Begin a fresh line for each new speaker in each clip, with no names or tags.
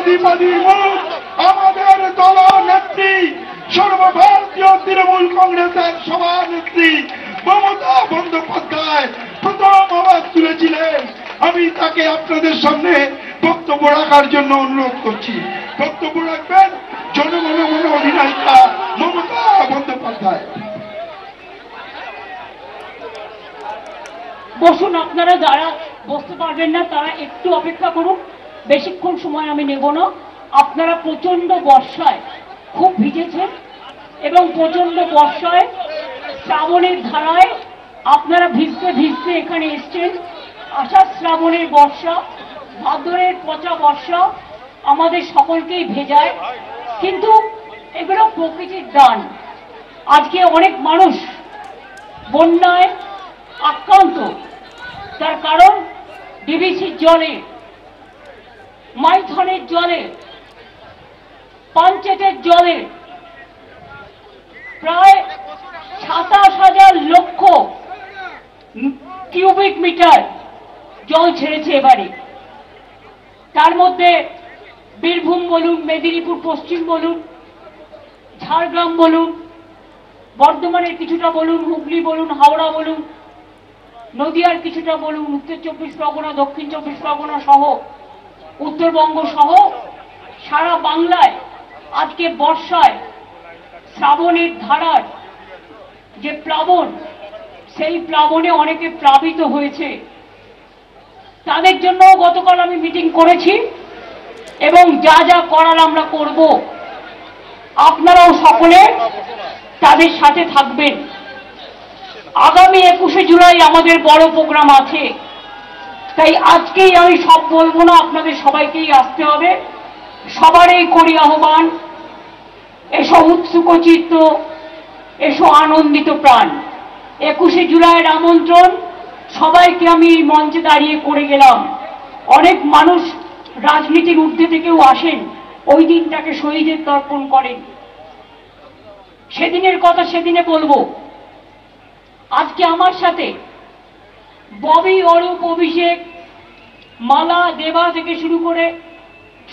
অধিপতি মুখ আমাদের দল নেত্রী সর্বভারতীয় তৃণমূল কংগ্রেসের সভানেত্রী মমতা বন্দ্যোপাধ্যায় প্রথম আওয়াজ তুলেছিলেন। আমি তাকে আপনাদের সামনে বক্তব্য রাখার জন্য অনুরোধ করছি। বক্তব্য রাখবেন জনগণ অধিনায়িকা মমতা বন্দ্যোপাধ্যায়।
বসুন, আপনারা যারা বসতে পারবেন না তারা একটু অপেক্ষা করুন, বেশিক্ষণ সময় আমি নেব না। আপনারা প্রচন্ড বর্ষায় খুব ভিজেছেন এবং প্রচন্ড বর্ষায় শ্রাবণের ধারায় আপনারা ভিজতে ভিজতে এখানে এসছেন। আষাঢ় শ্রাবণের বর্ষা, ভাদ্রের পচা বর্ষা আমাদের সকলকেই ভেজায়, কিন্তু এগুলো প্রকৃতির দান। আজকে অনেক মানুষ বন্যায় আক্রান্ত, তার কারণ ডিভিসির জলে, মাইথনের জলে, পাঞ্চেতের জলে প্রায় ২৭,০০০ লক্ষ কিউবিক মিটার জল ছেড়েছে এবারে। তার মধ্যে বীরভূম বলুন, মেদিনীপুর পশ্চিম বলুন, ঝাড়গ্রাম বলুন, বর্ধমানের কিছুটা বলুন, হুগলি বলুন, হাওড়া বলুন, নদিয়ার কিছুটা বলুন, উত্তর ২৪ পরগনা, দক্ষিণ ২৪ পরগনা সহ উত্তরবঙ্গ সহ সারা বাংলায় আজকে বর্ষায় শ্রাবণের ধারার যে প্লাবন, সেই প্লাবনে অনেকে প্লাবিত হয়েছে। তাদের জন্য গতকাল আমি মিটিং করেছি এবং যা যা করার আমরা করব, আপনারাও সকলে তাদের সাথে থাকবেন। আগামী ২১শে জুলাই আমাদের বড় প্রোগ্রাম আছে, তাই আজকেই আমি সব বলবো না, আপনাদের সবাইকেই আসতে হবে। সবারই করি আহ্বান, এসো উৎসুক চিত্ত, এসো আনন্দিত প্রাণ। ২১শে জুলাইয়ের আমন্ত্রণ সবাইকে আমি এই মঞ্চে দাঁড়িয়ে করে গেলাম। অনেক মানুষ রাজনীতির ঊর্ধ্বে থেকেও আসেন, ওই দিনটাকে শহীদের তর্পণ করেন। সেদিনের কথা সেদিনে বলবো। আজকে আমার সাথে ববি, অরূপ, অভিষেক, মালা, দেবা থেকে শুরু করে,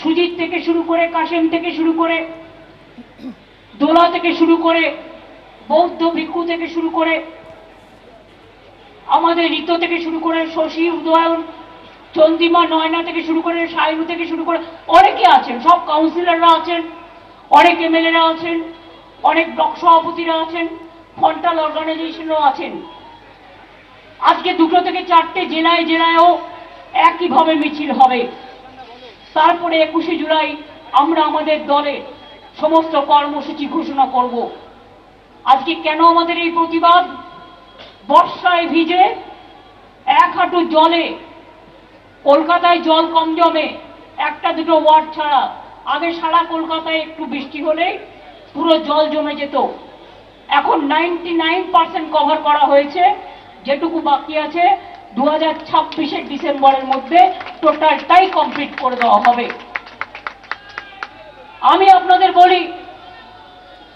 সুজিত থেকে শুরু করে, কাশেম থেকে শুরু করে, দোলা থেকে শুরু করে, বৌদ্ধ ভিক্ষু থেকে শুরু করে, আমাদের ঋত থেকে শুরু করে, শশী, উদয়ন, চন্দ্রিমা, নয়না থেকে শুরু করে, সাইরু থেকে শুরু করে অনেকে আছেন, সব কাউন্সিলররা আছেন, অনেক এমএলএরা আছেন, অনেক ব্লক সভাপতিরা আছেন, ফন্টাল অর্গানাইজেশনও আছেন। আজকে ২টো থেকে ৪টে জেলায় জেলায়ও একইভাবে মিছিল হবে। তারপরে ২১শে জুলাই আমরা আমাদের দলে সমস্ত কর্মসূচি ঘোষণা করব। আজকে কেন আমাদের এই প্রতিবাদ? বর্ষায় ভিজে এক হাঁটু জলে, কলকাতায় জল কম জমে, একটা দুটো ওয়ার্ড ছাড়া। আগে সারা কলকাতায় একটু বৃষ্টি হলেই পুরো জল জমে যেত। এখন 99% কভার করা হয়েছে, যেটুকু বাকি আছে 2026-এর ডিসেম্বরের মধ্যে টোটালটাই কমপ্লিট করে দেওয়া হবে। আমি আপনাদের বলি,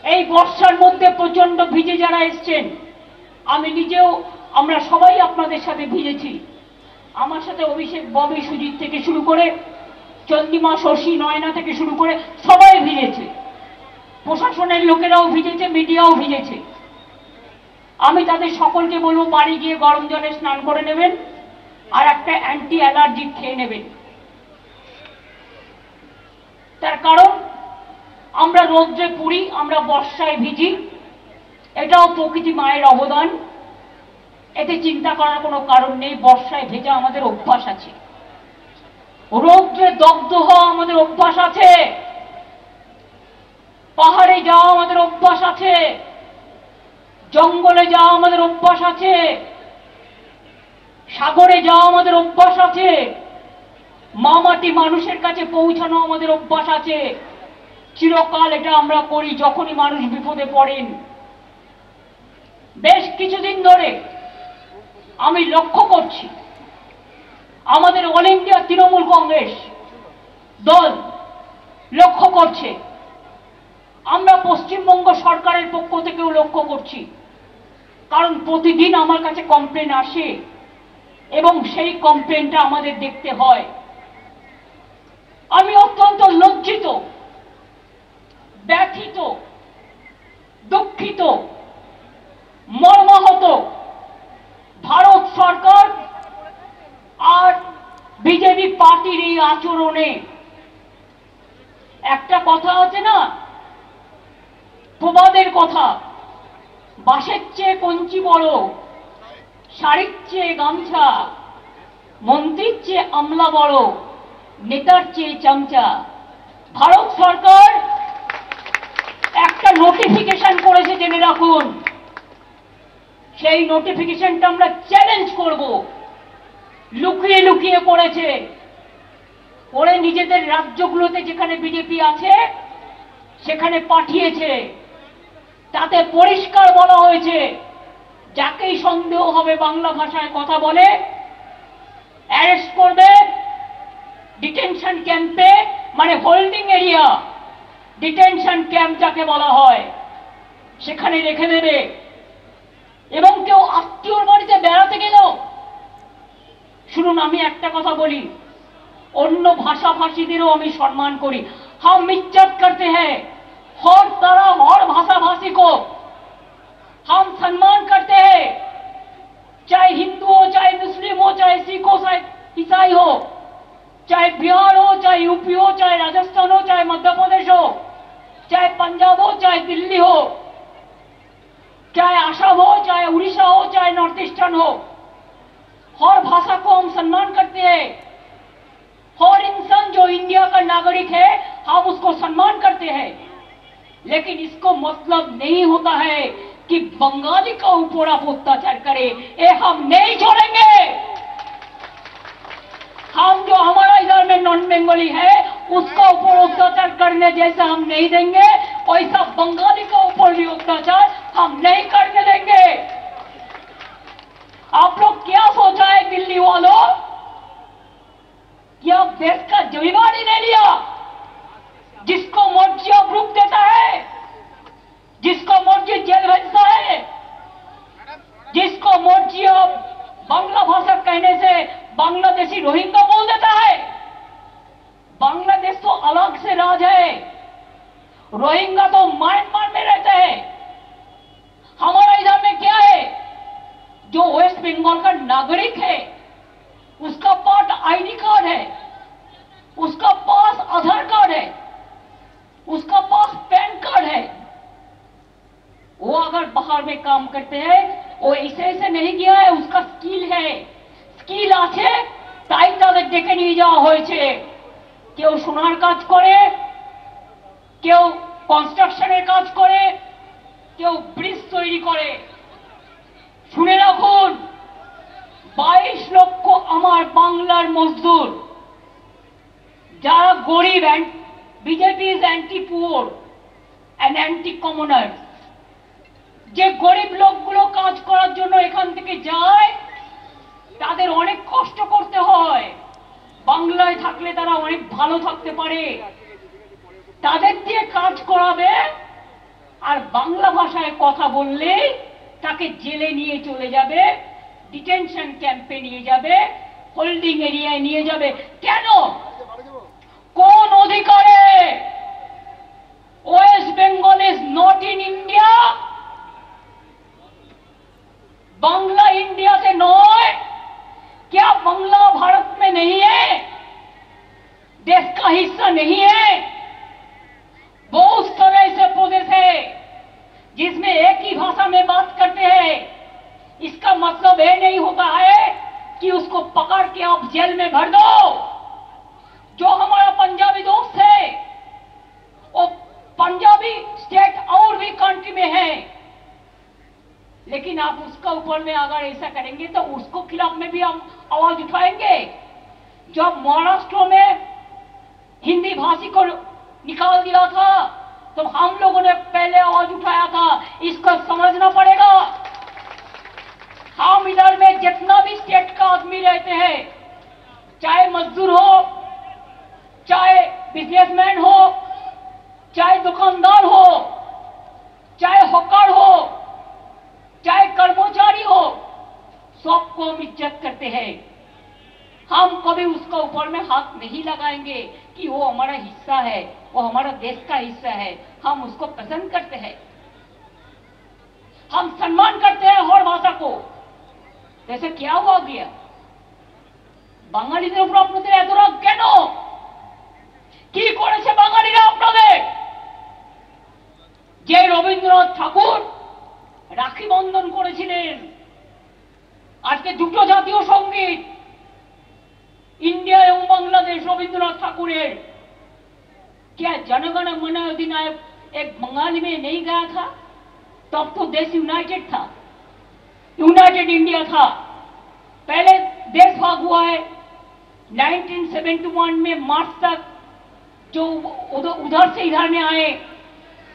এই বর্ষার মধ্যে প্রচন্ড ভিজে যারা এসছেন, আমি নিজেও, আমরা সবাই আপনাদের সাথে ভিজেছি। আমার সাথে অভিষেক, ববি, সুজিত থেকে শুরু করে, চন্দ্রিমা, শশী, নয়না থেকে শুরু করে সবাই ভিজেছে। প্রশাসনের লোকেরাও ভিজেছে, মিডিয়াও ভিজেছে। আমি তাদের সকলকে বলবো বাড়ি গিয়ে গরম জলে স্নান করে নেবেন আর একটা অ্যান্টি অ্যালার্জিক খেয়ে নেবেন। তার কারণ আমরা রৌদ্রে পুড়ি, আমরা বর্ষায় ভিজি, এটাও প্রকৃতি মায়ের অবদান। এতে চিন্তা করার কোনো কারণ নেই। বর্ষায় ভেজা আমাদের অভ্যাস আছে, রৌদ্রে দগ্ধ হওয়া আমাদের অভ্যাস আছে, পাহাড়ে যাওয়া আমাদের অভ্যাস আছে, জঙ্গলে যাওয়া আমাদের অভ্যাস আছে, সাগরে যাওয়া আমাদের অভ্যাস আছে, মামাটি মানুষের কাছে পৌঁছানো আমাদের অভ্যাস আছে। চিরকাল এটা আমরা করি যখনই মানুষ বিপদে পড়েন। বেশ কিছুদিন ধরে আমি লক্ষ্য করছি আমাদের অল ইন্ডিয়া তৃণমূল কংগ্রেস দল লক্ষ্য করছে, আমরা পশ্চিমবঙ্গ সরকারের পক্ষ থেকেও লক্ষ্য করছি। কারণ প্রতিদিন আমার কাছে কমপ্লেন আসে এবং সেই কমপ্লেনটা আমাদের দেখতে হয়। আমি অত্যন্ত লজ্জিত, ব্যথিত, দুঃখিত, মর্মাহত ভারত সরকার আর বিজেপি পার্টির এই আচরণে। একটা কথা আছে না, প্রবাদের কথা, বাঁশের চেয়ে কঞ্চি বড়, শাড়ির চেয়ে গামছা, মন্ত্রীর চেয়ে আমলা বড়, নেতার চেয়ে চামচা। ভারত সরকার একটা নোটিফিকেশন করেছে, জেনে রাখুন। সেই নোটিফিকেশনটা আমরা চ্যালেঞ্জ করব। লুকিয়ে লুকিয়ে করেছে, ওরে নিজেদের রাজ্যগুলোতে যেখানে বিজেপি আছে সেখানে পাঠিয়েছে। তাতে পরিষ্কার বলা হয়েছে, যাকেই সন্দেহ হবে বাংলা ভাষায় কথা বলে অ্যারেস্ট করবে, ডিটেনশন ক্যাম্পে, মানে হোল্ডিং এরিয়া, ডিটেনশন ক্যাম্প যাকে বলা হয়, সেখানে রেখে দেবে। এবং কেউ আত্মীয়র বাড়িতে বেড়াতে গেল, শুনুন আমি একটা কথা বলি, অন্য ভাষাভাষীদেরও আমি সম্মান করি। हम इज्जत करते हैं हर तरह हर भाषा भाषी को हम सम्मान करते हैं, चाहे हिंदू हो, चाहे मुस्लिम हो, चाहे सिख हो, चाहे ईसाई हो, चाहे बिहार हो, चाहे यूपी हो, चाहे राजस्थान हो, चाहे मध्य प्रदेश हो, चाहे पंजाब हो, चाहे दिल्ली हो, चाहे असम हो, चाहे उड़ीसा हो, चाहे नॉर्थ ईस्टर्न हो, हर भाषा को हम सम्मान करते हैं। हर इंसान जो इंडिया का नागरिक है हम उसको सम्मान करते हैं। लेकिन इसको मतलब नहीं होता है कि बंगाली का ऊपर आप अत्याचार करें, ये हम नहीं छोड़ेंगे। हम जो हमारा इधर में नॉन बंगाली है उसका ऊपर अत्याचार करने जैसा हम नहीं देंगे, वैसा बंगाली का ऊपर भी अत्याचार हम नहीं करने देंगे। आप लोग क्या सोचा है दिल्ली वालों कि आप देश का जिम्मेदार ही नहीं लिया? जिसको मर्जी अप्रूव देता है, जिसको मर्जी जेल भेजता है, जिसको मर्जी आप बांग्ला भाषा कहने से बांग्लादेशी रोहिंग्या बोल देता है। बांग्लादेश तो अलग से राज है, रोहिंग्या तो म्यांमार में रहते हैं। हमारा इधर में क्या है, जो वेस्ट बंगाल का नागरिक है उसका पास आईडी कार्ड है, उसका पास आधार कार्ड है, उसका पास पैन कार्ड है। वो अगर बाहर में काम करते हैं वो ऐसे नहीं गया है, उसका स्किल है, स्किल আছে তাই তাদের ডেকে নিয়ে যাওয়া হয়েছে। কেউ সোনার কাজ করে, কেউ কনস্ট্রাকশনের কাজ করে, কেউ ব্রিজ তৈরি করে। শুনে রাখুন, 22 লক্ষ আমার বাংলার মজদুর যারা গরিব, BJP is anti poor and anti কমনার। যে গরিব লোকগুলো কাজ করার জন্য এখান থেকে যায় তাদের অনেক কষ্ট করতে হয়, বাংলায় থাকলে তারা অনেক ভালো থাকতে পারে। তাদের দিয়ে কাজ করাবে আর বাংলা ভাষায় কথা বললে তাকে জেলে নিয়ে চলে যাবে, ডিটেনশন ক্যাম্পে নিয়ে যাবে, হোল্ডিং এরিয়ায় নিয়ে যাবে। কেন? কোন অধিকারে? West Bengal is not in India, Bangla India से नॉय। क्या बांग्ला भारत में नहीं है? देश का हिस्सा नहीं है? बहुत सारे ऐसे प्रदेश है जिसमें एक ही भाषा में बात करते हैं। इसका मतलब ये नहीं होता है कि उसको पकड़ के आप जेल में भर दो। जो हमारा पंजाबी दोस्त है वो पंजाबी स्टेट और भी कंट्री में है, लेकिन आप उसका ऊपर में अगर ऐसा करेंगे तो उसको खिलाफ में भी हम आवाज उठाएंगे। जब महाराष्ट्र में हिंदी भाषी को निकाल दिया था तो हम लोगों ने पहले आवाज उठाया था, इसको समझना पड़ेगा। हम इधर में जितना भी स्टेट का आदमी रहते हैं, चाहे मजदूर हो, चाहे बिजनेसमैन हो, चाहे दुकानदार हो, चाहे हॉकर हो, चाहे कर्मचारी हो, सबको हम इज्जत करते हैं। हम कभी उसका ऊपर में हाथ नहीं लगाएंगे कि वो हमारा हिस्सा है, वो हमारा देश का हिस्सा है। हम उसको पसंद करते हैं, हम सम्मान करते हैं हर भाषा को। जैसे क्या हुआ गया বাঙালিদের উপর আপনাদের এত রাগ কেন? কি করেছে বাঙালিরা আপনাদের? যে রবীন্দ্রনাথ ঠাকুর রাখি বন্ধন করেছিলেন, আজকে দুটো জাতীয় সঙ্গীত इंडिया एवं बांग्लादेश रविंद्रनाथ ठाकुर क्या जनगण मन अधिनायक एक बंगाली में नहीं गाया था? तब तो देश यूनाइटेड था, यूनाइटेड इंडिया था। पहले देश भाग हुआ है 1971 में मार्च तक, जो उधर से इधर में आए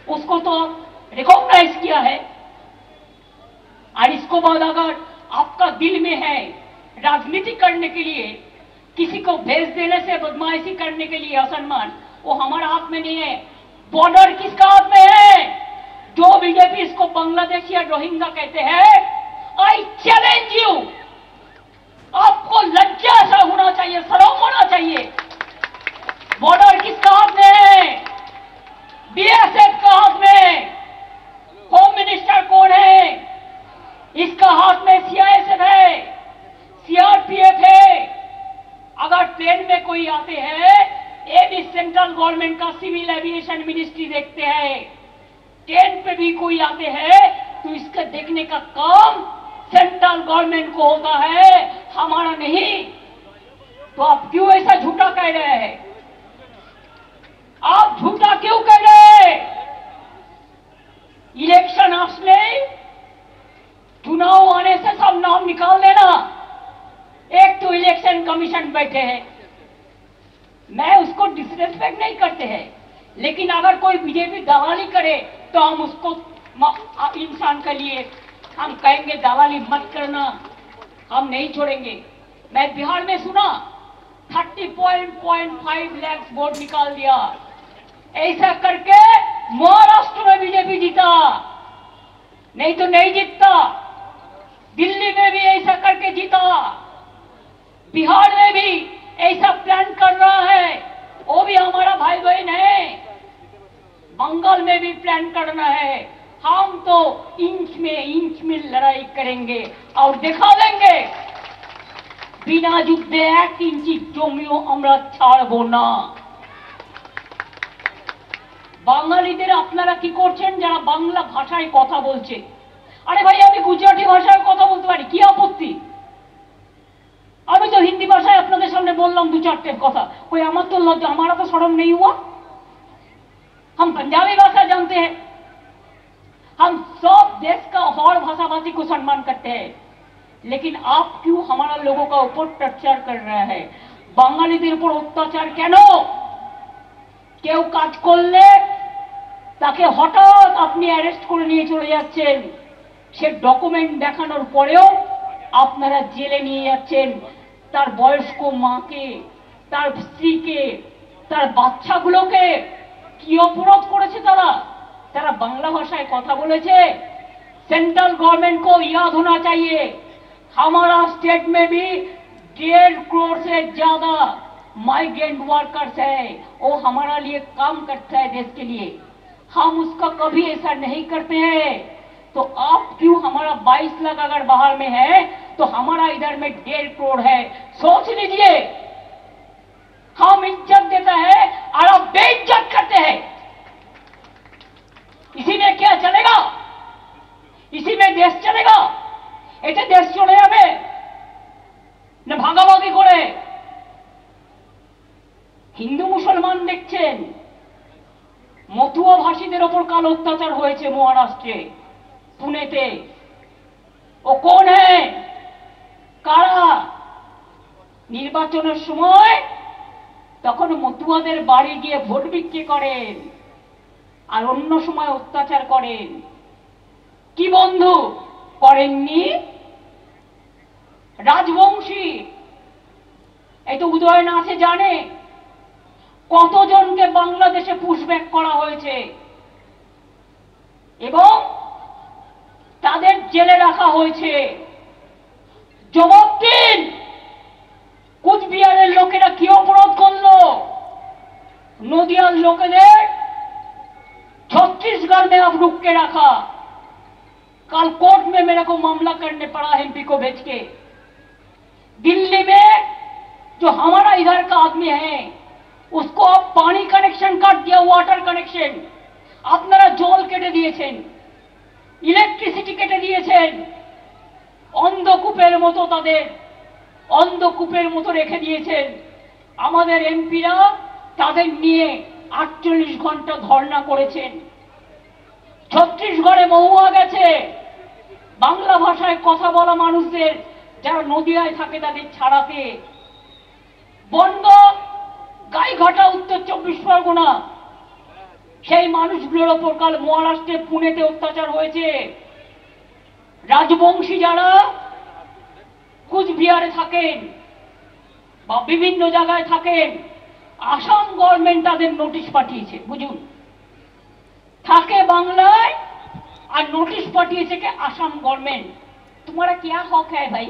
उसको तो रिकॉग्नाइज किया है। और इसको बाद अगर आपका दिल में है राजनीति करने के लिए, किसी को भेज देने से बदमाशी करने के लिए असम्मान, वो हमारा हाथ में नहीं है। बॉर्डर किसका हाथ में है? जो बीजेपी इसको बांग्लादेश या रोहिंग्या कहते हैं, आई चैलेंज यू, आपको लज्जा सा होना चाहिए, शर्म होना चाहिए। बॉर्डर किसका हाथ में है? बीएसएफ का हाथ में। होम मिनिस्टर कौन है? इसका हाथ में सीआईएसएफ है, सीआरपीएफ है। अगर प्लेन में कोई आते हैं, ये भी सेंट्रल गवर्नमेंट का सिविल एविएशन मिनिस्ट्री देखते हैं। ट्रेन पे भी कोई आते हैं तो इसका देखने का काम सेंट्रल गवर्नमेंट को होता है, हमारा नहीं। तो आप क्यों ऐसा झूठा कह रहे हैं? आप झूठा क्यों कह रहे हैं? इलेक्शन आसले चुनाव आने से सब नाम निकाल देना। एक तो इलेक्शन कमीशन बैठे हैं, मैं उसको डिसरेस्पेक्ट नहीं करते हैं, लेकिन अगर कोई बीजेपी दलाली करे तो हम उसको इंसान के लिए हम कहेंगे दलाली मत करना, हम नहीं छोड़ेंगे। मैं बिहार में सुना 30.5 लाख वोट निकाल दिया, ऐसा करके महाराष्ट्र में बीजेपी जीता, नहीं तो नहीं जीतता। दिल्ली में भी ऐसा करके जीता, बिहार में भी ऐसा प्लान कर रहा है, वो भी हमारा भाई बहन है। बंगाल में भी प्लान करना है। हम तो इंच में लड़ाई करेंगे और दिखा देंगे बिना युद्धे 1 इंची जमिও আমরা ছাড়বো না। বাঙালিদের আপনারা কি করছেন যারা বাংলা ভাষায় কথা বলছে? আরে ভাই আমি গুজরাটি ভাষায় কথা বলতে পারি, কি আপত্তি? আমি তো हिंदी भाषा আপনাদের सामने बोललाम 2-4 কথা, कोई আমার तो लज्जा, हमारा तो शर्म नहीं हुआ? हम पंजाबी भाषा जानते हैं, हम सब देश का और भाषा भाषी को सम्मान करते हैं, लेकिन आप क्यों हमारा लोगों का ऊपर टर्चर कर रहे हैं? বাঙালিদের উপর অত্যাচার কেন? কেউ কাজ করলে তাকে হঠাৎ আপনি অ্যারেস্ট করে নিয়ে চলে যাচ্ছেন, সে ডকুমেন্ট দেখানোর পরেও আপনারা জেলে নিয়ে যাচ্ছেন। তার বয়স্ক মাকে, তার স্ত্রীকে, তার বাচ্চাগুলোকে কি অপরাধ করেছে তারা? তারা বাংলা ভাষায় কথা বলেছে। सेंट्रल गवर्नमेंट को याद होना चाहिए, हमारा स्टेट में भी 1.5 करोड़ से ज्यादा माइग्रेंट वर्कर्स है, वो हमारा लिए काम करता है देश के लिए। हम उसका कभी ऐसा नहीं करते हैं। तो आप क्यों हमारा 22 लाख अगर बाहर में है तो हमारा इधर में 1.5 करोड़ है? सोच लीजिए, हम इज्जत देता है और आप बेइज्जत करते हैं। इसी में क्या चलेगा? इसी में देश चलेगा? এতে দেশ চলে যাবে না ভাগাভাগি করে? হিন্দু মুসলমান দেখছেন, মতুয়া ভাষীদের ওপর কাল অত্যাচার হয়েছে মহারাষ্ট্রে, পুনেতে। ও কোন হ্যাঁ? কারা? নির্বাচনের সময় তখন মতুয়াদের বাড়ি গিয়ে ভোট বিক্রি করেন আর অন্য সময় অত্যাচার করেন। কি বন্ধু করেননি? রাজবংশী এই তো উদয়ন আছে, জানে কতজনকে বাংলাদেশে পুশব্যাক করা হয়েছে এবং তাদের জেলে রাখা হয়েছে। জবাব দিন, কুচবিহারের লোকেরা কি অপরাধ করলো? নদিয়ার লোকেদের छत्तीसगढ़ में अब रुक के रखा। कल कोर्ट में मेरे को मामला करने पड़ा एमपी को भेज के। दिल्ली में जो हमारा इधर का आदमी है उसको अब पानी कनेक्शन काट दिया, वाटर कनेक्शन। আপনারা জল কেটে দিয়েছেন, ইলেকট্রিসিটি কেটে দিয়েছেন, অন্ধকূপের মতো তাদের অন্ধকূপের মতো রেখে দিয়েছেন। আমাদের এমপিরা তাদের নিয়ে 48 ঘন্টা ধর্ণা করেছেন। ছত্তিশগড়ে মহুয়া গেছে বাংলা ভাষায় কথা বলা মানুষদের, যারা নদিয়ায় থাকে তাদের ছাড়াতে। বন্ধ গাইঘাটা, উত্তর 24 পরগনা, সেই মানুষগুলোর ওপর কাল মহারাষ্ট্রে পুনেতে অত্যাচার হয়েছে। রাজবংশী যারা কুচবিহারে থাকেন বা বিভিন্ন জায়গায় থাকেন, আসাম গভর্নমেন্ট তাদের নোটিশ পাঠিয়েছে। বুঝুন, থাকে বাংলায় আর নোটিশ পাঠিয়েছে কে আসাম গভর্নমেंट। तुम्हारा क्या हक है भाई?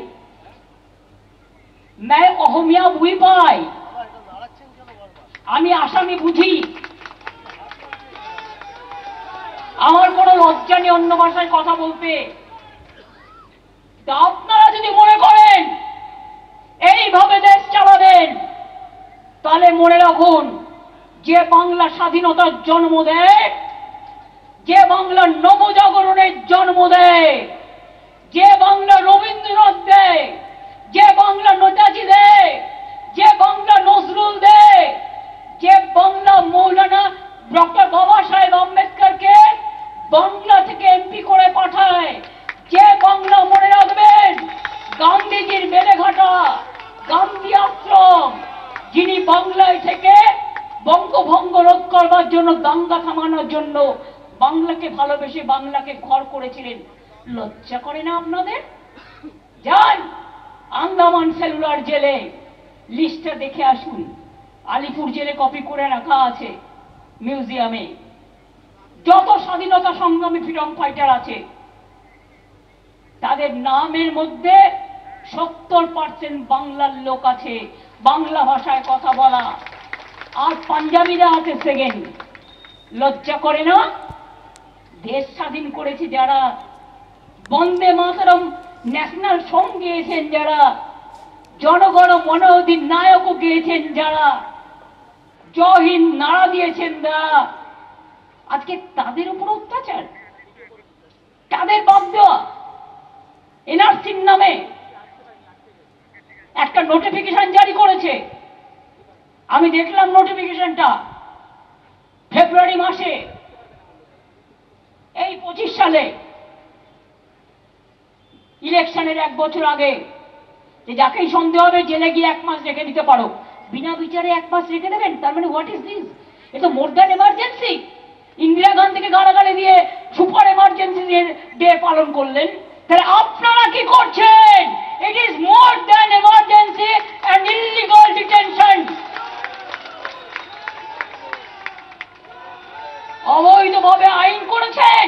मैं অহমিয়া বুঝি পাই, আমি আসামি বুঝি, আমার কোনো লজ্জা নেই অন্য ভাষায় কথা বলতে। তা আপনারা যদি মনে করেন এইভাবে দেশ চালাবেন, তাহলে মনে রাখুন, যে বাংলা স্বাধীনতার জন্ম দেয়, যে বাংলা নবজাগরণের জন্ম দেয়, যে বাংলা রবীন্দ্রনাথ দেয়, যে বাংলা নেতাজি দেয়, যে বাংলা নজরুল দেয়, যে বাংলা মৌলানা ডক্টর বাবা সাহেব আম্বেদকরকে বাংলা থেকে এমপি করে পাঠায়, যে বাংলা মনে রাখবেন গান্ধীজির বেলেঘাটা গান্ধী আশ্রম, যিনি বাংলায় থেকে বঙ্গভঙ্গ রোধ করবার জন্য, দাঙ্গা থামানোর জন্য বাংলাকে ভালোবেসে বাংলাকে ঘর করেছিলেন। লজ্জা করে না আপনাদের? যান আন্দামান সেলুলার জেলে, লিস্টটা দেখে আসুন। আলিপুর জেলে কপি করে রাখা আছে মিউজিয়ামে। যত স্বাধীনতা সংগ্রামী ফ্রিডম ফাইটার আছে তাদের নামের মধ্যে 70% বাংলার লোক আছে, বাংলা ভাষায় কথা বলা, আর পাঞ্জাবিরা আছে সেকেন্ড। লজ্জা করে না? দেশ স্বাধীন করেছে যারা, বন্দে মাতরম ন্যাশনাল সং গেয়েছেন যারা, জনগণ মন অধিনায়ক গেয়েছেন যারা, জয় হিন্দ নারা দিয়েছেন যারা, আজকে তাদের উপর অত্যাচার, তাদের বাদ দেওয়া। এনআরসির নামে একটা নোটিফিকেশন জারি করেছে, আমি দেখলাম নোটিফিকেশনটা ফেব্রুয়ারি মাসে, এই 25 সালে ইলেকশনের 1 বছর আগে, যে যাকেই সন্দেহ হবে জেলে গিয়ে 1 মাস রেখে দিতে পারো। বিনা বিচারে 1 মাস রেখে দেবেন? তার মানে হোয়াট ইজ দিস? এ তো মোর দ্যান এমার্জেন্সি। ইন্দিরা গান্ধীকে গালাগালি দিয়ে সুপার এমার্জেন্সি ডে পালন করলেন, তাহলে আপনারা কি করছেন? It is more than emergency and illegal detention. অবৈধভাবে আইন করেছেন,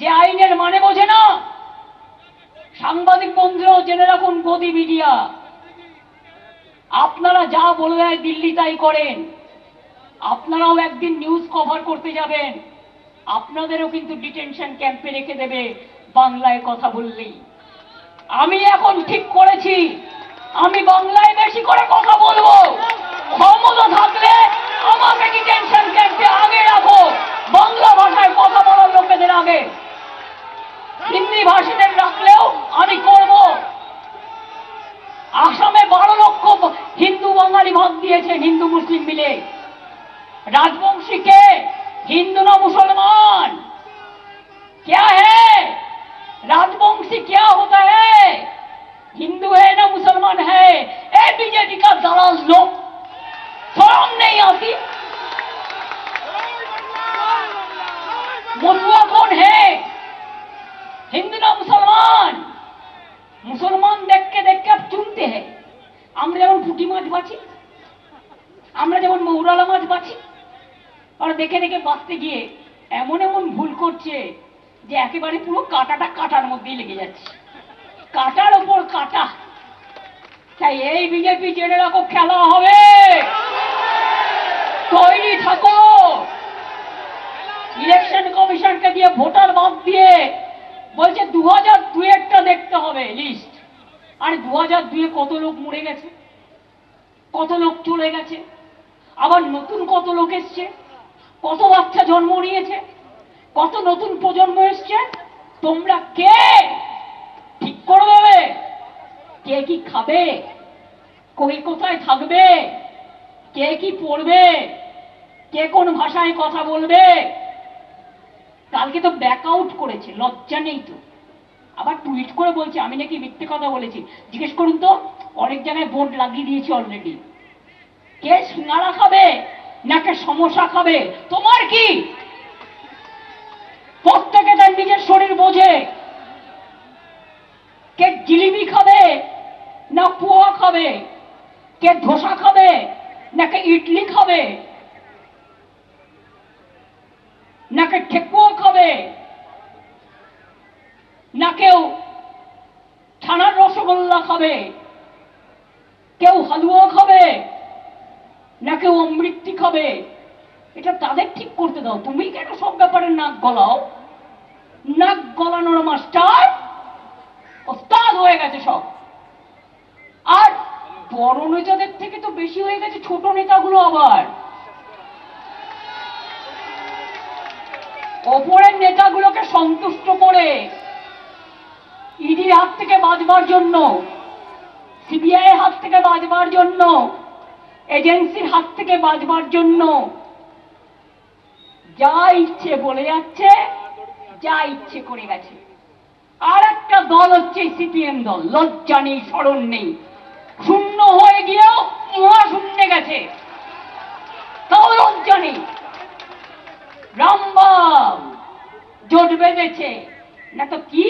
যে আইনের মানে বোঝে না। সাংবাদিক বন্ধুরাও জেনে রাখুন, গদি মিডিয়া, আপনারা যা বলে দেয় দিল্লি তাই করেন। আপনারাও একদিন নিউজ কভার করতে যাবেন, আপনাদেরও কিন্তু ডিটেনশন ক্যাম্পে রেখে দেবে বাংলায় কথা বললেই। আমি এখন ঠিক করেছি, আমি বাংলায় বেশি করে কথা বলবো। ক্ষমতা থাকলে আমাকে ডিটেনশন ক্যাম্পে আগে রাখো, বাংলা ভাষায় কথা বলার লোকেদের আগে। হিন্দি ভাষীদের রাখলেও আমি করব। আসামে 12 লক্ষ হিন্দু বাঙালি ভাগ দিয়েছেন, হিন্দু মুসলিম মিলে। राजवंशी के हिंदू ना मुसलमान क्या है? राजवंशी क्या होता है? हिंदू है ना मुसलमान है? ए बीजेपी का दलाल लोग, शर्म नहीं आती? मलुआ कौन है? हिंदू ना मुसलमान? मुसलमान देख के आप चुनते हैं। আমরা যেমন পুঁটি মাছ বাছি, আমরা যেমন মৌরালা মাছ বাছি, আর দেখে দেখে বাঁচতে গিয়ে এমন এমন ভুল করছে যে একেবারে পুরো কাঁটাটা কাঁটার মধ্যেই লেগে যাচ্ছে, কাঁটার ওপর কাঁটা। তাই এই বিজেপি জেনে রাখো, খেলা হবে, তৈরি থাকো। ইলেকশন কমিশনকে দিয়ে ভোটার বাদ দিয়ে বলছে 2002-এরটা দেখতে হবে লিস্ট। আর 2002-এ কত লোক মরে গেছে, কত লোক চলে গেছে, আবার নতুন কত লোক এসছে, কত বাচ্চা জন্ম নিয়েছে, কত নতুন প্রজন্ম এসছে। তোমরা কে ঠিক করে দেবে কে কি খাবে, কই কোথায় থাকবে, কে কি পড়বে, কে কোন ভাষায় কথা বলবে? কালকে তো ব্যাক আউট করেছে, লজ্জা নেই তো। আবার টুইট করে বলছে আমি নাকি মিথ্যে কথা বলেছি। জিজ্ঞেস করুন তো, অনেক জায়গায় বোর্ড লাগিয়ে দিয়েছে অলরেডি। কে সিঙ্গাড়া খাবে নাকি সমোসা খাবে, তোমার কি? প্রত্যেকে তার নিজের শরীর বোঝে। কে জিলিপি খাবে না পোয়া খাবে, কে ধোসা খাবে নাকি ইডলি খাবে, নাকি ঠেকুয়া খাবে, না কেউ ছানার রসগোল্লা খাবে, কেউ হালুয়া খাবে, না কেউ অমৃতি খাবে। এটা তাদের ঠিক করতে দাও। তুমি কেন সব ব্যাপারে নাক গলাও? নাক গলানোর মাস্টার ওস্তাদ হয়ে গেছে সব। আর বড় নেতাদের থেকে তো বেশি হয়ে গেছে ছোট নেতাগুলো। আবার ওপরের নেতাগুলোকে সন্তুষ্ট করে ইডির হাত থেকে বাঁচবার জন্য, সিবিআই এর হাত থেকে বাঁচবার জন্য, এজেন্সির হাত থেকে বাঁচবার জন্য যা ইচ্ছে বলে যাচ্ছে, যা ইচ্ছে করে গেছে। আর একটা দল হচ্ছে সিপিএম দল। লজ্জা নেই, শরম নেই। শূন্য হয়ে গিয়েও মহাশূন্যে গেছে, তাও লজ্জা নেই। রামবাম জোট বেঁধেছে না তো কি?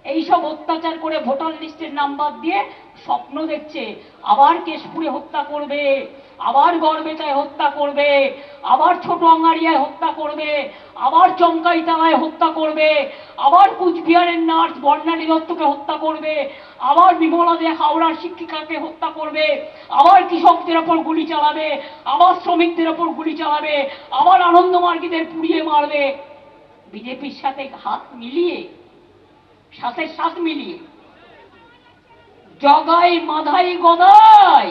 এইসব অত্যাচার করে ভোটার লিস্টের নাম্বার দিয়ে স্বপ্ন দেখছে আবার কেশপুরে হত্যা করবে, আবার গড়বেতায় হত্যা করবে, আবার ছোট আঙ্গারিয়ায় হত্যা করবে, আবার চমকাইতালায় হত্যা করবে, আবার কুচবিহারের নার্স বর্ণালী দত্তকে হত্যা করবে, আবার বিমলা দে হাওড়ার শিক্ষিকাকে হত্যা করবে, আবার কৃষকদের ওপর গুলি চালাবে, আবার শ্রমিকদের ওপর গুলি চালাবে, আবার আনন্দমার্গীদের পুড়িয়ে মারবে। বিজেপির সাথে হাত মিলিয়ে, সাথে সাথ মিলিয়ে জগাই মাধাই গদাই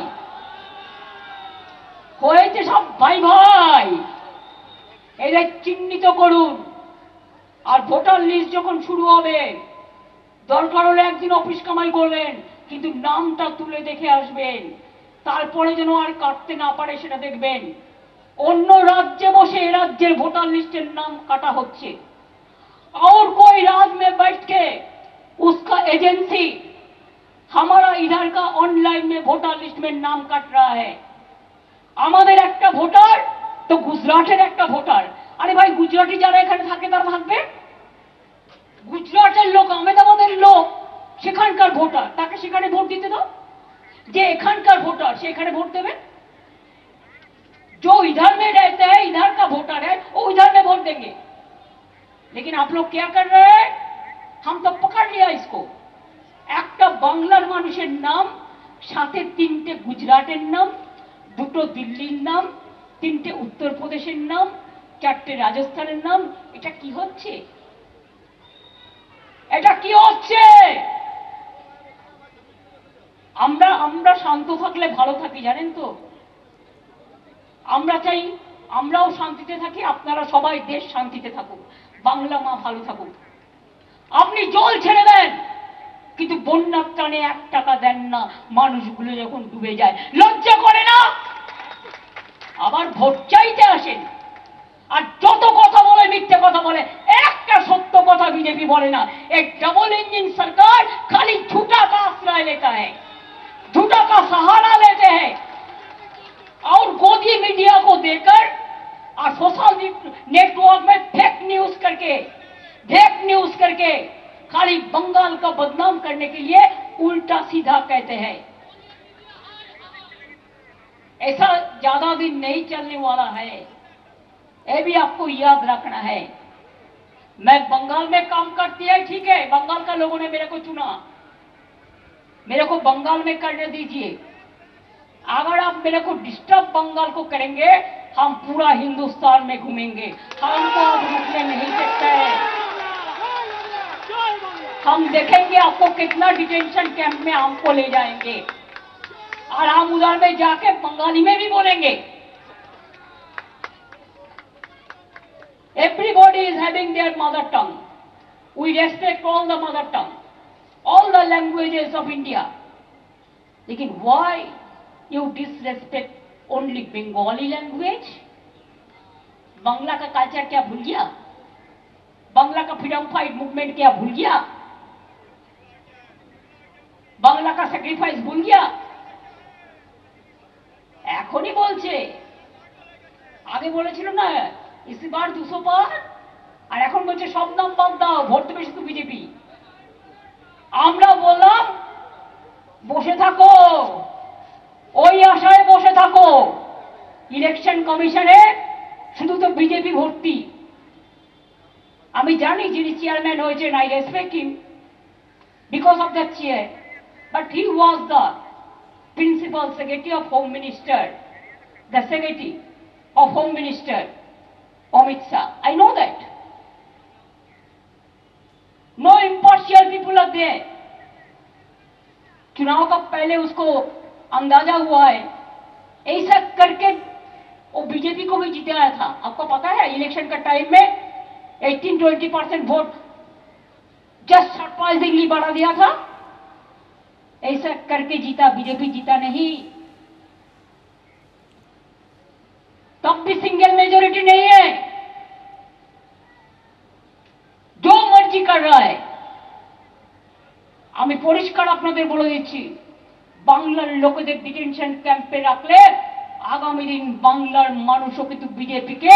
হয়েছে সব ভাই ভাই। এদের চিহ্নিত করুন। আর ভোটার লিস্ট যখন শুরু হবে, দরকার হলে একদিন অফিস কামাই করবেন, কিন্তু নামটা তুলে দেখে আসবেন। তারপরে যেন আর কাটতে না পারে সেটা দেখবেন। অন্য রাজ্যে বসে এ রাজ্যের ভোটার লিস্টের নাম কাটা হচ্ছে। और कोई राज्य में बैठ के उसका एजेंसी हमारा इधर का ऑनलाइन में वोटर लिस्ट में नाम काट रहा है। আমাদের একটা ভোটার তো গুজরাটের একটা ভোটার। আরে ভাই, গুজরাটি যারা এখানে থাকে তারা থাকবে। গুজরাটের লোক, আহমেদাবাদের লোক সেখানকার ভোটার, তাকে সেখানে ভোট দিতে দাও। যে এখানকার ভোটার সে এখানে ভোট দেবে। जो इधर में रहते हैं, इधर का वोटर है, वो इधर में वोट देंगे। लेकिन आप लोग क्या कर रहे हैं? हम तो पकड़ लिया इसको। একটা বাংলার মানুষের নাম, সাথে তিনটে গুজরাটের নাম, দুটো দিল্লির নাম, তিনটে উত্তরপ্রদেশের নাম, চারটে রাজস্থানের নাম। এটা কি হচ্ছে? এটা কি হচ্ছে? আমরা শান্ত থাকলে ভালো থাকি, জানেন তো। আমরা চাই আমরাও শান্তিতে থাকি, আপনারা সবাই দেশ শান্তিতে থাকুক, বাংলা মা ভালো থাকুক। আপনি জল ছেড়ে দেন, কিন্তু বন্যার টানে 1 টাকা দেন না মানুষগুলো যখন ডুবে যায়। লজ্জা করে না? আবার ভোট চাইতে আসেন, আর যত কথা বলে, মিথ্যে কথা বলে, একটা সত্য কথা বিজেপি বলে না। एक डबल इंजन सरकार खाली झूठा का आश्रय लेता है, झूठा का सहारा लेते हैं, और गोदी मीडिया को देकर और सोशल नेटवर्क में फेक न्यूज करके खाली बंगाल का बदनाम करने के लिए उल्टा सीधा कहते हैं। ऐसा ज्यादा दिन नहीं चलने वाला है, ये भी आपको याद रखना है। मैं बंगाल में काम करती है, ठीक है, बंगाल का लोगों ने मेरे को चुना, मेरे को बंगाल में करने दीजिए। अगर आप मेरे को डिस्टर्ब बंगाल को करेंगे, हम पूरा हिंदुस्तान में घूमेंगे, हमको आप रुकने नहीं सकते हैं। हम देखेंगे आपको कितना डिटेंशन कैंप में हमको ले जाएंगे, और हम उधर में जाके बंगाली में भी बोलेंगे। Everybody is having their mother tongue, we respect all the mother tongue, all the languages of India, लेकिन why you disrespect only Bengali language? Bangla का कल्चर क्या भूल गया? बांग्ला का फ्रीडम फाइट मूवमेंट क्या भूल गया? बांग्ला का सैक्रिफाइस भूल गया? এখনই বলছে, আগে বলেছিল না ইসি বার 200 পার, আর এখন বলছে সব নাম বাদ দাও, ভোট দেবে শুধু বিজেপি। আমরা বললাম বসে থাকো, ওই আশায় বসে থাকো, ইলেকশন কমিশনে শুধু তো বিজেপি ভর্তি। আমি জানি যিনি চেয়ারম্যান হয়েছেন, I respect him because of that chair, but he was the Principal Secretary of Home Minister, the Secretary of Home Minister, Amit Shah. I know that. No impartial people are there. चुनाव का पहले उसको अंदाजा हुआ है, ऐसा करके वो बीजेपी को भी जिताया था। आपको पता है इलेक्शन का टाइम में 18-20% वोट जस्ट सरप्राइजिंगली बढ़ा दिया था। ऐसा करके जीता, बीजेपी जीता नहीं। तब भी सिंगल मेजॉरिटी नहीं है, जो मर्जी कर रहा है। আমি পরিষ্কার আপনাদের বলে দিচ্ছি, বাংলার লোকেদের ডিটেনশন ক্যাম্পে রাখলে আগামী দিন বাংলার মানুষও কিন্তু বিজেপিকে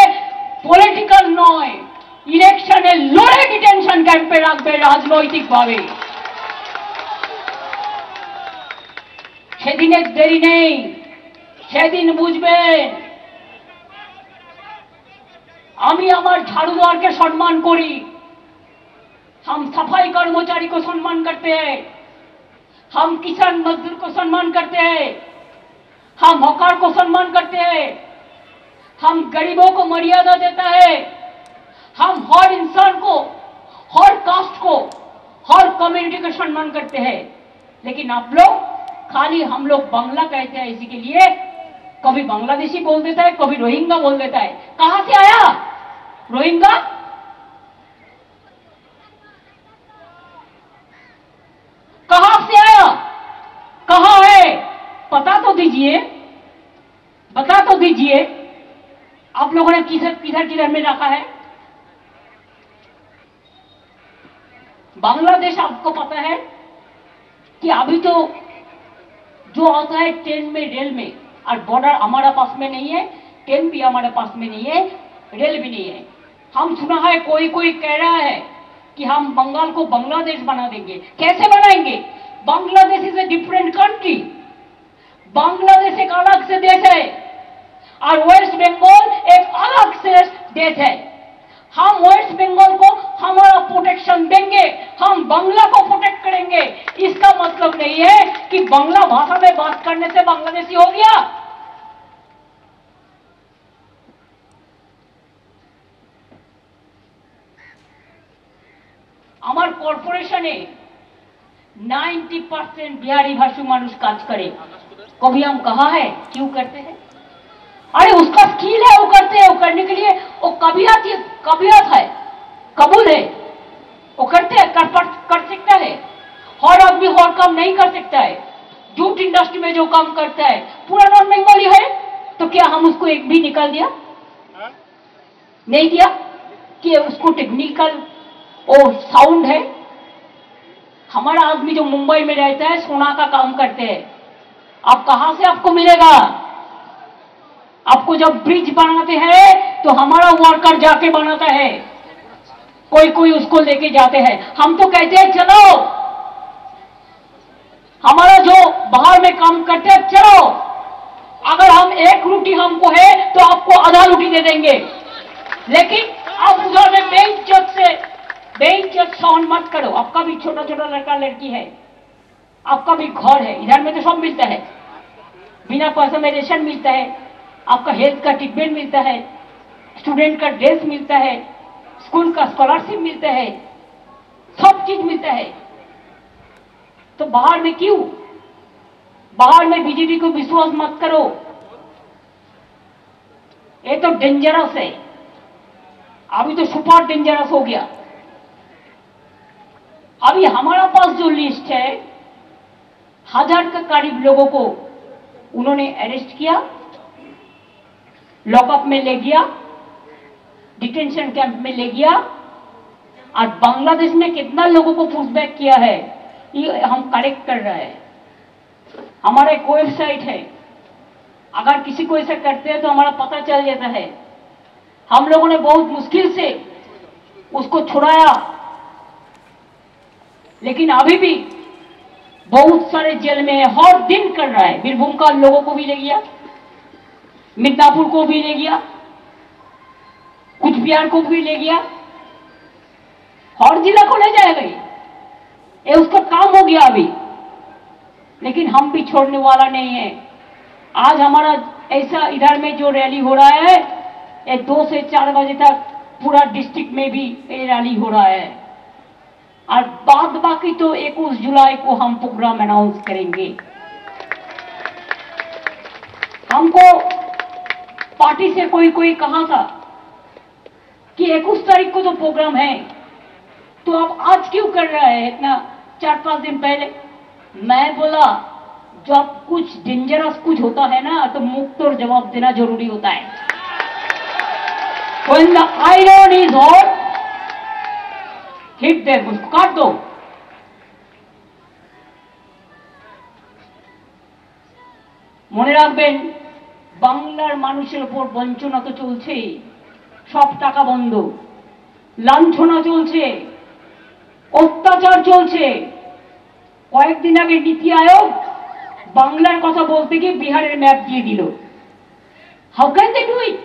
পলিটিক্যাল নয়, ইলেকশনে লড়ে ডিটেনশন ক্যাম্পে রাখবে রাজনৈতিকভাবে। সেদিনের দেরি নেই, সেদিন বুঝবেন। আমি আমার ঝাড়ুদারকে সম্মান করি, हम सफाई कर्मचारी को सम्मान करते हैं, हम किसान मजदूर को सम्मान करते हैं, हम हकार को सम्मान करते हैं, हम गरीबों को मर्यादा देता है, हम हर इंसान को, हर कास्ट को, हर कम्युनिटी को सम्मान करते हैं। लेकिन आप लोग खाली हम लोग बांग्ला कहते हैं, इसी के लिए कभी बांग्लादेशी बोल देता है, कभी रोहिंगा बोल देता है। कहां से आया रोहिंगा? कहां से आया, कहां है? पता तो दीजिए, बता तो दीजिए। आप लोगों ने किधर किधर में रखा है? बांग्लादेश आपको पता है कि अभी तो जो आता है ट्रेन में, रेल में, और बॉर्डर हमारा पास में नहीं है, ट्रेन भी हमारे पास में नहीं है, रेल भी नहीं है। हम सुना है कोई कह रहा है कि हम बंगाल को बांग्लादेश बना देंगे। कैसे बनाएंगे? Bangladesh is a different country, Bangladesh एक अलग से देश है और वेस्ट बंगाल एक अलग से देश है। हम वेस्ट बंगाल को हमारा प्रोटेक्शन देंगे, हम बांग्ला को प्रोटेक्ट करेंगे। इसका मतलब नहीं है कि बांग्ला भाषा में बात करने से बांग्लादेशी हो गया। আমার কর্পোরেশনে 90% बिहारी भाषी मानुष काज करे। कभी हम कहा है क्यों करते हैं? अरे उसका स्किल है, वो करते हैं, वो करने के लिए वो कबियत है, कबूल है, वो करते हैं, कर सकता है। हर आदमी हर काम नहीं कर सकता है। जूट इंडस्ट्री में जो काम करता है पूरा नॉन बंगाली है, तो क्या हम उसको एक भी निकाल दिया? नहीं दिया कि उसको टेक्निकल वो साउंड है। हमारा आदमी जो मुंबई में रहता है, सोना का काम करते हैं, आप कहां से आपको मिलेगा? आपको जब ब्रिज बनाते हैं तो हमारा वर्कर जाके बनाता है, कोई उसको लेके जाते हैं। हम तो कहते हैं चलो, हमारा जो बाहर में काम करते हैं चलो, अगर हम एक रोटी हमको है तो आपको आधा रोटी दे देंगे। लेकिन आप उधर में बेइज्जत साउंड मत करो। आपका भी छोटा छोटा लड़का लड़की है, आपका भी घर है, इधर में तो सब मिलता है, बिना पैसे में रेशन मिलता है, आपका हेल्थ का ट्रीटमेंट मिलता है, स्टूडेंट का ड्रेस मिलता है, स्कूल का स्कॉलरशिप मिलता है, सब चीज मिलता है। तो बाहर में क्यों? बाहर में बीजेपी को विश्वास मत करो, ये तो डेंजरस है, अभी तो सुपर डेंजरस हो गया। अभी हमारा पास जो लिस्ट है, 1000 के करीब लोगों को उन्होंने अरेस्ट किया, लॉकअप में ले गया, डिटेंशन कैंप में ले गया। और बांग्लादेश में कितना लोगों को पुशबैक किया है ये हम कलेक्ट कर रहे हैं। हमारा एक वेबसाइट है, अगर किसी को ऐसा करते हैं तो हमारा पता चल जाता है। हम लोगों ने बहुत मुश्किल से उसको छुड़ाया, लेकिन अभी भी बहुत सारे जेल में है, हर दिन कर रहा है। बीरभूम का लोगों को भी ले गया, मिदनापुर को भी ले गया, कुछ बिहार को भी ले गया, हर जिला को ले जाएगा। ये उसका काम हो गया अभी, लेकिन हम भी छोड़ने वाला नहीं है। आज हमारा ऐसा इधर में जो रैली हो रहा है, ये 2 से 4 बजे तक पूरा डिस्ट्रिक्ट में भी ये रैली हो रहा है। और बाद बाकी तो 21 जुलाई को हम प्रोग्राम अनाउंस करेंगे। हमको पार्टी से कोई कहा था कि 21 तारीख को तो प्रोग्राम है, तो आप आज क्यों कर रहे हैं इतना 4-5 दिन पहले? मैं बोला जब कुछ डेंजरस कुछ होता है ना, तो मुख तोड़ जवाब देना जरूरी होता है। When the iron is hot, hit them, उसको काट दो। মনে রাখবেন, বাংলার মানুষের উপর বঞ্চনা তো চলছেই, সব টাকা বন্ধ, লাঞ্ছনা চলছে, অত্যাচার চলছে। কয়েকদিন আগে নীতি আয়োগ বাংলার কথা বলতে গিয়ে বিহারের ম্যাপ দিয়ে দিল। How can they do it?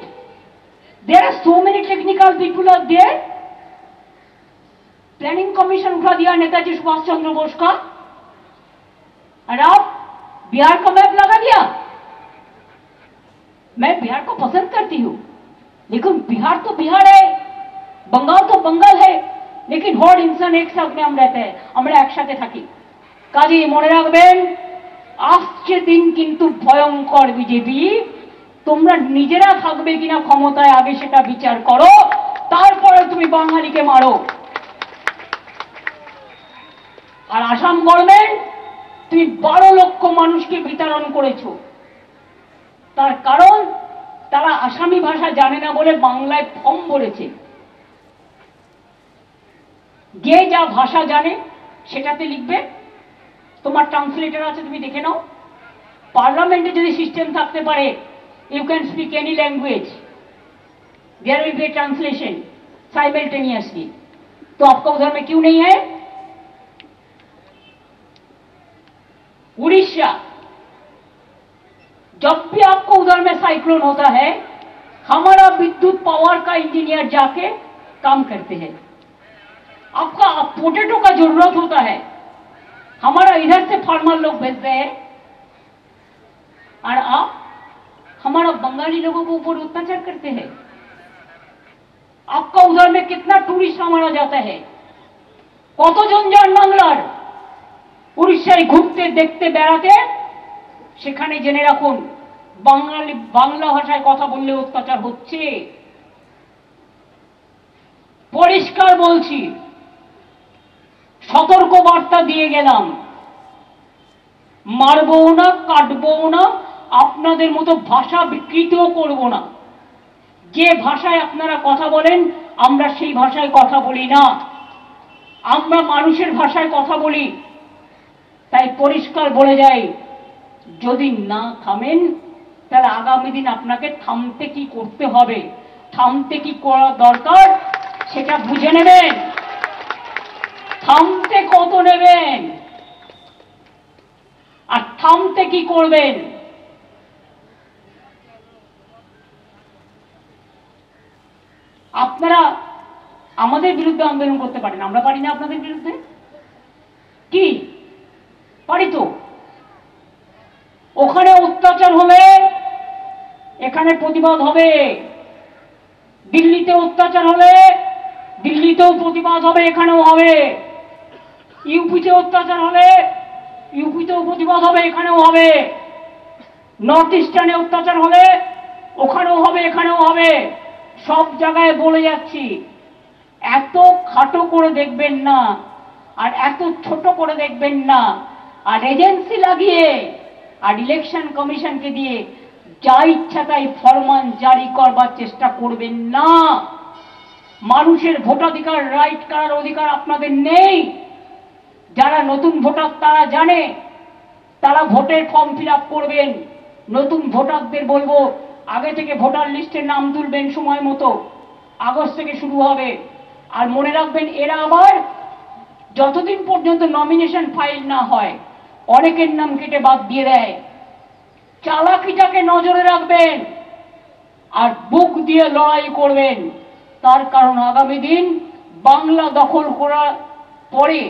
There are so many technical people are there. Planning commission उठा दिया नेताजी सुभाष चंद्र बोस का, और आप बिहार का मैप लगा दिया। मैं बिहार को पसंद करती हूं, लेकिन बिहार तो बिहार है, बंगाल तो बंगाल है, लेकिन हर इंसान एक साथ में हम रहते हैं, আমরা একসাথে থাকি। কাজেই মনে রাখবেন, আসছে দিন কিন্তু ভয়ঙ্কর। বিজেপি তোমরা নিজেরা থাকবে কিনা ক্ষমতায় আগে সেটা বিচার করো, তারপরে তুমি বাঙালিকে মারো। আর আসাম গভর্নমেন্ট তুমি 12 লক্ষ মানুষকে বিতরণ করেছো, তার কারণ তারা আসামি ভাষা জানে না বলে বাংলায় ফর্ম ভরেছে। যে যা ভাষা জানে সেটাতে লিখবে, তোমার ট্রান্সলেটর আছে, তুমি দেখে নাও। পার্লামেন্টে যদি সিস্টেম থাকতে পারে, you can speak any language, there will be a translation simultaneously, तो आपका उधर में क्यों नहीं है? उड़ीसा, जब भी आपको उधर में साइक्लोन होता है, हमारा विद्युत पावर का इंजीनियर जाके काम करते हैं। आपका पोटैटो का जरूरत होता है, हमारा इधर से फार्मर लोग भेजते हैं, और आप हमारा बंगाली लोगों के ऊपर अत्याचार करते हैं। आपका उधर में कितना टूरिस्ट हमारा जाता है, কতজন যান বাংলার উড়িষ্যায় ঘুরতে দেখতে বেড়াতে, সেখানে জেনে রাখুন বাংলা ভাষায় কথা বললে অত্যাচার হচ্ছে। পরিষ্কার বলছি, সতর্ক বার্তা দিয়ে গেলাম, মারবো না, কাটবো না, আপনাদের মতো ভাষা বিকৃতও করব না। যে ভাষায় আপনারা কথা বলেন আমরা সেই ভাষায় কথা বলি না, আমরা মানুষের ভাষায় কথা বলি। তাই পরিষ্কার বলে যাই, যদি না থামেন তাহলে আগামী দিন আপনাকে থামতে কি করতে হবে, থামতে কি করা দরকার সেটা বুঝে নেবেন। থামতে কত নেবেন আর থামতে কি করবেন। আপনারা আমাদের বিরুদ্ধে আন্দোলন করতে পারেন, আমরা পারি না আপনাদের বিরুদ্ধে? কি পারি? তো সেখানে প্রতিবাদ হবে। দিল্লিতে অত্যাচার হলে দিল্লিতেও প্রতিবাদ হবে, এখানেও হবে। ইউপিতে অত্যাচার হলে ইউপিতেও প্রতিবাদ হবে, এখানেও হবে। নর্থ ইস্টার্নে অত্যাচার হলে ওখানেও হবে, এখানেও হবে। সব জায়গায় বলে যাচ্ছি, এত খাটো করে দেখবেন না, আর এত ছোট করে দেখবেন না, আর এজেন্সি লাগিয়ে আর ইলেকশন কমিশনকে দিয়ে যা ইচ্ছা তাই ফরমান জারি করবার চেষ্টা করবেন না। মানুষের ভোটাধিকার, রাইট করার অধিকার আপনাদের নেই। যারা নতুন ভোটার তারা জানে, তারা ভোটের ফর্ম ফিল আপ করবেন। নতুন ভোটারদের বলবো, আগে থেকে ভোটার লিস্টের নাম তুলবেন সময় মতো। আগস্ট থেকে শুরু হবে। আর মনে রাখবেন, এরা আবার যতদিন পর্যন্ত নমিনেশন ফাইল না হয় অনেকের নাম কেটে বাদ দিয়ে দেয়। চালাকিটাকে নজরে রাখবেন আর বুক দিয়ে লড়াই করবেন। তার কারণ আগামী দিন বাংলা দখল করার পরে,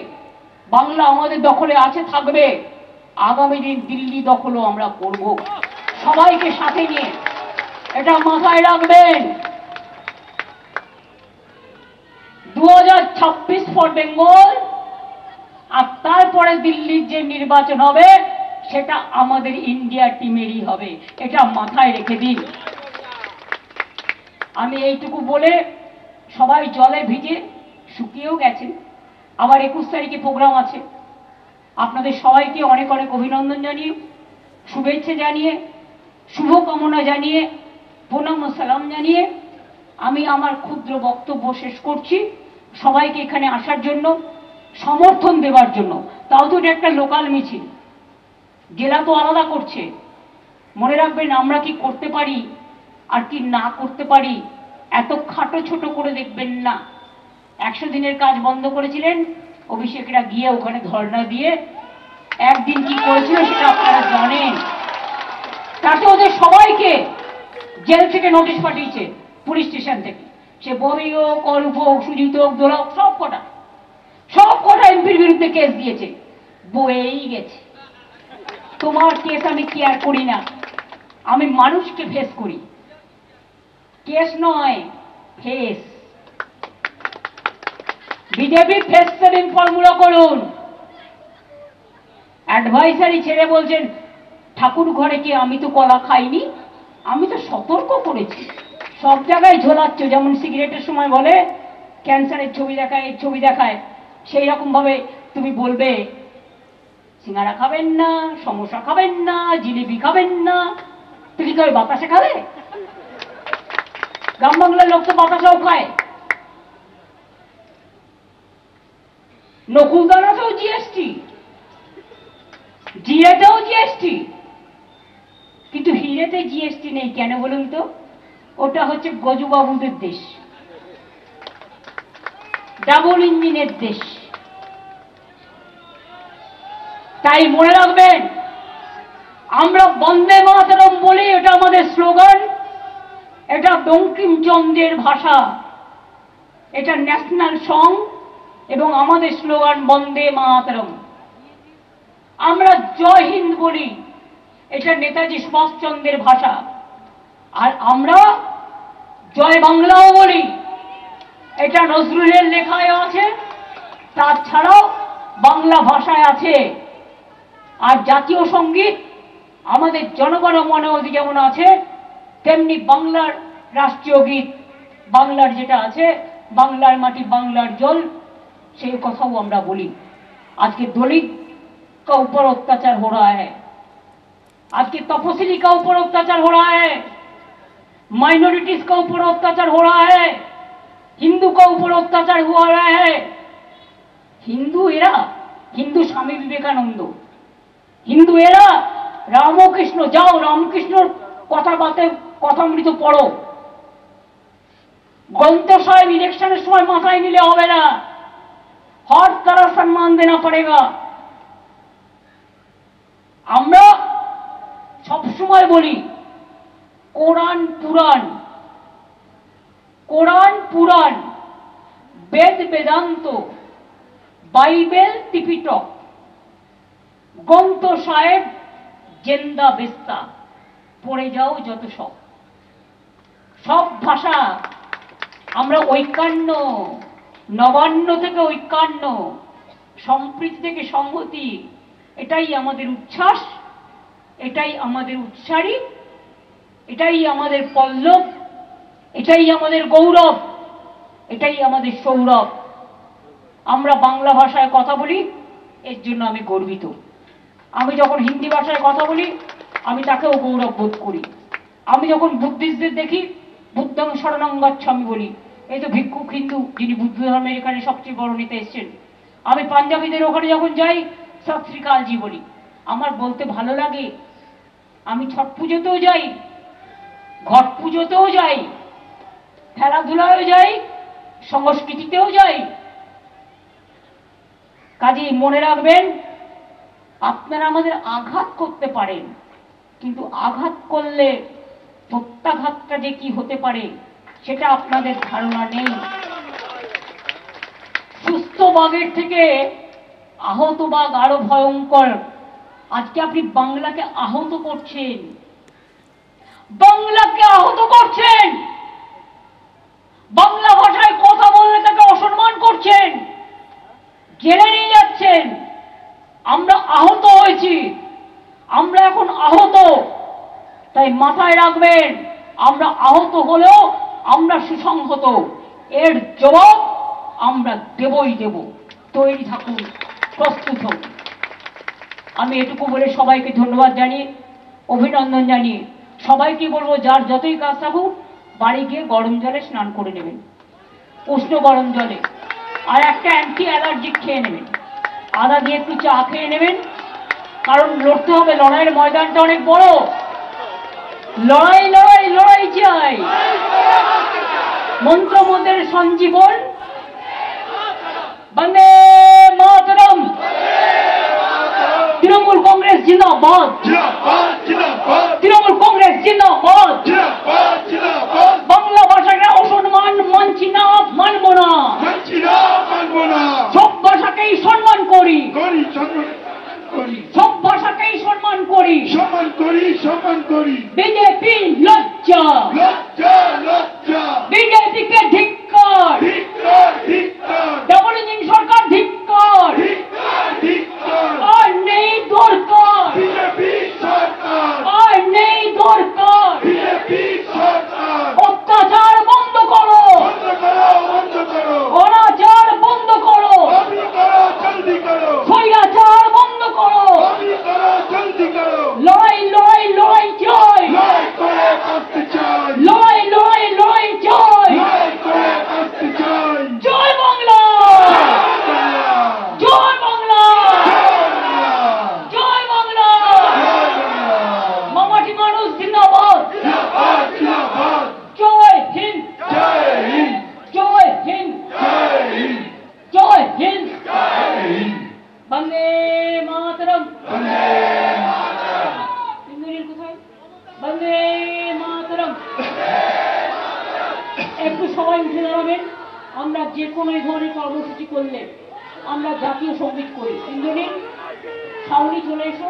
বাংলা আমাদের দখলে আছে, থাকবে। আগামী দিন দিল্লি দখলও আমরা করব, সবাইকে সাথে নিয়ে। এটা মাথায় রাখবেন। 2026 ফর বেঙ্গল, আর তারপরে দিল্লির যে নির্বাচন হবে সেটা আমাদের ইন্ডিয়া টিমেরই হবে। এটা মাথায় রেখে দিন। আমি এইটুকু বলে, সবাই জলে ভিজে শুকিয়েও গেছেন। আবার 21 তারিখে প্রোগ্রাম আছে। আপনাদের সবাইকে অনেক অনেক অভিনন্দন জানিয়ে, শুভেচ্ছা জানিয়ে, শুভকামনা জানিয়ে, প্রণাম ও সালাম জানিয়ে আমি আমার ক্ষুদ্র বক্তব্য শেষ করছি। সবাইকে এখানে আসার জন্য, সমর্থন দেওয়ার জন্য। তাও তো এটা একটা লোকাল মিছিল, জেলা তো আলাদা করছে। মনে রাখবেন, আমরা কি করতে পারি আর কি না করতে পারি এত খাটো ছোট করে দেখবেন না। 100 দিনের কাজ বন্ধ করেছিলেন, অভিষেকরা গিয়ে ওখানে ধর্ণা দিয়ে একদিন কি করেছিল সেটা আপনারা জানেন। তাতে ওদের সবাইকে জেল থেকে নোটিশ পাঠিয়েছে, পুলিশ স্টেশন থেকে। সে ববি হোক, অরূপ হোক, সুজিত হোক, দোলা হোক, সব কটা এমপির বিরুদ্ধে কেস দিয়েছে, বয়েই গেছে। তোমার কেস আমি কেয়ার করি না, আমি মানুষকে ফেস করি। কেস নয়, face. BJP face saving formula করুন। অ্যাডভাইসারি ছেড়ে বলছেন ঠাকুর ঘরে কি আমি তো কলা খাইনি, আমি তো সতর্ক করেছি। সব জায়গায় ঝোলাচ্ছ, যেমন সিগারেটের সময় বলে ক্যান্সারের ছবি দেখায়, এই ছবি দেখায়, সেই রকম ভাবে তুমি বলবে সিঙ্গারা খাবেন না, সমোসা খাবেন না, জিলিপি খাবেন না। তুমি কি বাতাসে খাবে? গ্রাম বাংলার লোক তো বাতাসাও খায়। নকুলদানাতেও জিএসটি, জিরেতেও জিএসটি, কিন্তু হিরেতে জিএসটি নেই। কেন বলুন তো? ওটা হচ্ছে গজুবাবুদের দেশ, ডাবল ইঞ্জিনের দেশ। তাই মনে রাখবেন, আমরা বন্দে মাতরম বলি, এটা আমাদের স্লোগান। এটা বঙ্কিমচন্দ্রের ভাষা, এটা ন্যাশনাল সং এবং আমাদের স্লোগান বন্দে মাতরম। আমরা জয় হিন্দ বলি, এটা নেতাজি সুভাষচন্দ্রের ভাষা। আর আমরা জয় বাংলাও বলি, এটা নজরুলের লেখায় আছে, তাছাড়াও বাংলা ভাষায় আছে। আর জাতীয় সঙ্গীত আমাদের জনগণ মনেও যেমন আছে, তেমনি বাংলার রাষ্ট্রীয় গীত বাংলার যেটা আছে, বাংলার মাটি বাংলার জল, সেই কথাও আমরা বলি। আজকে दलित का ऊपर अत्याचार हो रहा है, आज के तपस्वी का ऊपर अत्याचार हो रहा है, माइनॉरिटीज का ऊपर अत्याचार हो रहा है, हिंदू का ऊपर अत्याचार हो रहा है। Hindu era, Hindu Swami Vivekananda, Hindu era Ramakrishna. जाओ रामकृष्ण कथा बाते कथामृत पढ़ो। ग्रंथ साहेब इलेक्शन समय माथाय निले होबे ना, हर तरह सम्मान देना पड़ेगा। আমরা সবসময় বলি কোরআন পুরাণ, কোরআন পুরাণ, বেদ বেদান্ত, বাইবেল ত্রিপিটক, গ্রন্থ সাহেব জেন্দা বেস্তা, পড়ে যাও যত সব। সব ভাষা, আমরা ঐক্যান্য, নবান্ন থেকে ঐক্যান্য, সম্প্রীতি থেকে সংহতি, এটাই আমাদের উচ্ছ্বাস, এটাই আমাদের উৎসারী, এটাই আমাদের পল্লব, এটাই আমাদের গৌরব, এটাই আমাদের সৌরভ। আমরা বাংলা ভাষায় কথা বলি, এর জন্য আমি গর্বিত। আমি যখন হিন্দি ভাষায় কথা বলি, আমি তাকেও গৌরব বোধ করি। আমি যখন বুদ্ধিস্টদের দেখি, বুদ্ধং শরণং গচ্ছামি বলি। এই তো ভিক্ষুক হিন্দু, যিনি বুদ্ধ ধর্মের এখানে সবচেয়ে বড় নেতা এসছেন। আমি পাঞ্জাবিদের ওখানে যখন যাই, সত শ্রী কালজি বলি। আমার বলতে ভালো লাগে। আমি ছট পুজোতেও যাই, ঘট পুজোতেও যাই, খেলাধুলায়ও যাই, সংস্কৃতিতেও যাই। কাজেই মনে রাখবেন, আপনারা আমাদের আঘাত করতে পারেন, কিন্তু আঘাত করলে প্রত্যাঘাতটা যে কি হতে পারে সেটা আপনাদের ধারণা নেই। সুস্থ বাঘের থেকে আহত বাঘ আরো ভয়ঙ্কর। আজকে আপনি বাংলাকে আহত করছেন, বাংলাকে আহত করছেন, বাংলা ভাষায় কথা বললে তাকে অসম্মান করছেন, জেলে নিয়ে যাচ্ছেন। আমরা আহত হয়েছি, আমরা এখন আহত। তাই মাথায় রাখবেন, আমরা আহত হলেও আমরা সুসংহত। এর জবাব আমরা দেবই দেব। তৈরি থাকুন, প্রস্তুত হন। আমি এটুকু বলে সবাইকে ধন্যবাদ জানিয়ে, অভিনন্দন জানিয়ে সবাইকে বলবো, যার যতই কাজ থাকুক বাড়ি গিয়ে গরম জলে স্নান করে নেবেন, উষ্ণ গরম জলে, আর একটা অ্যান্টি অ্যালার্জিক খেয়ে নেবেন, আদা দিয়ে একটু চা খেয়ে নেবেন। কারণ লড়তে হবে, লড়াইয়ের ময়দানটা অনেক বড়। লড়াই লড়াই লড়াই চাই, মন্ত্রমদের সঞ্জীবন, বন্দে মাতরম। তৃণমূল কংগ্রেস জিন্দাবাদ, তৃণমূল কংগ্রেস জিন্দাবাদ। বাংলা ভাষাকে অসম্মান মানছি না, মানব না। সব ভাষাকেই সম্মান করি, সব ভাষাকেই সম্মান করি,
সম্মান করি, সম্মান করি।
বিজেপি লজ্জা,
লজ্জা, লজ্জা।
বিজেপিকে ধিক্কার,
ধিক্কার, ধিক্কার।
ডবল ইঞ্জিন সরকার ধিক্কার,
ধিক্কার, ধিক্কার।
আর নেই দরকার,
বিজেপি সরকার,
আর নেই দরকার।
বিজেপি সরকার।
অত্যাচার বন্ধ করো,
বন্ধ করো, বন্ধ করো,
অনাচার বন্ধ করো,
বন্ধ করো, জলদি করো,
স্বৈরাচার বন্ধ করো।
বন্ধ করো, জলদি করো।
লড়াই লড়াই লড়াই চাই,
লড়াই করে বাঁচতে চাই,
লড়াই লড়াই লড়াই চাই।
লড়াই করে বাঁচতে চাই।
জয় বাংলা, জয় বাংলা, জয় বাংলা। মামাটি মানুষ জিন্দাবাদ,
জিন্দাবাদ, জিন্দাবাদ।
জয় হিন্দ,
জয় হিন্দ,
জয় হিন্দ,
জয় হিন্দ,
জয় হিন্দ।
জয় হিন্দ।
বন্দে মাতরম।
বন্দে মাতরম।
ইংরেজির কোথায়? বন্দে মাতরম। একটু সবাই উঠে দাঁড়াবেন। আমরা যে কোনো এই ধরনের কর্মসূচি করলে আমরা জাতীয় সঙ্গীত করি। ইন্দ্রনীল, সাউনি চলে এসো।